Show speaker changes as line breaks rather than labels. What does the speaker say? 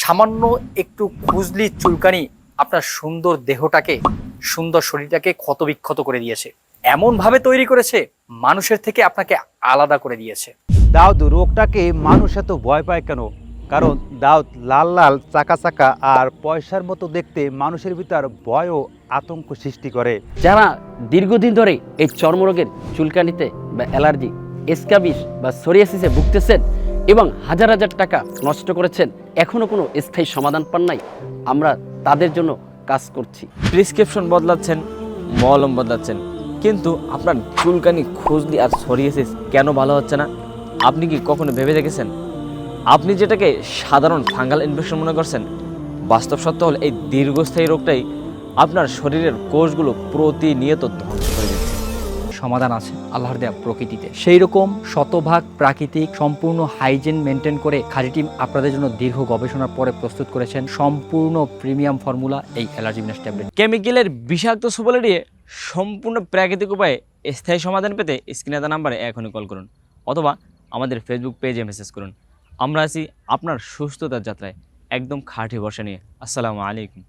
সামান্য একটু খুজলি চুলকানি আপনার সুন্দর দেহটাকে, সুন্দর শরীরটাকে ক্ষতবিক্ষত করে দিয়েছে, এমন ভাবে তৈরি করেছে মানুষের থেকে আপনাকে আলাদা করে দিয়েছে।
দাউদ রোগটাকে মানুষ এত ভয় পায় কেন? কারণ দাউদ লাল লাল চাকা চাকা আর পয়সার মতো দেখতে মানুষের ভিতর ভয় ও আতঙ্ক সৃষ্টি করে।
যারা দীর্ঘদিন ধরে এই চর্মরোগের চুলকানিতে বা অ্যালার্জি, স্ক্যাবিস বা সোরিয়াসিসে ভুগতেছেন এবং হাজার হাজার টাকা নষ্ট করেছেন, এখনও কোনো স্থায়ী সমাধান পান নাই, আমরা তাদের জন্য কাজ করছি।
প্রেসক্রিপশন বদলাচ্ছেন, মলম বদলাচ্ছেন, কিন্তু আপনার চুলকানি, খুজলি আর সোরিয়াসিস কেন ভালো হচ্ছে না? আপনি কি কখনো ভেবে দেখেছেন? আপনি যেটাকে সাধারণ ফাঙ্গাল ইনফেকশন মনে করছেন, বাস্তব সত্য হল এই দীর্ঘস্থায়ী রোগটাই আপনার শরীরের কোষগুলো প্রতিনিয়ত ধ্বংস করে দিচ্ছে।
সমাধান আছে আল্লাহর দেয়া প্রকৃতিতে। সেই রকম শতভাগ প্রাকৃতিক, সম্পূর্ণ হাইজিন মেনটেন করে খাজি টিম আপনাদের জন্য দীর্ঘ গবেষণার পরে প্রস্তুত করেছেন সম্পূর্ণ প্রিমিয়াম ফর্মুলা এই অ্যালার্জি বিনাশ ট্যাবলেট।
কেমিক্যালের বিষাক্ত সুফল এড়িয়ে সম্পূর্ণ প্রাকৃতিক উপায়ে স্থায়ী সমাধান পেতে স্ক্রিনে দেওয়া নাম্বারে এখনই কল করুন অথবা আমাদের ফেসবুক পেজে মেসেজ করুন। আমরা আছি আপনার সুস্থতার যাত্রায় একদম খাঁটি ভরসা নিয়ে। আসসালামু আলাইকুম।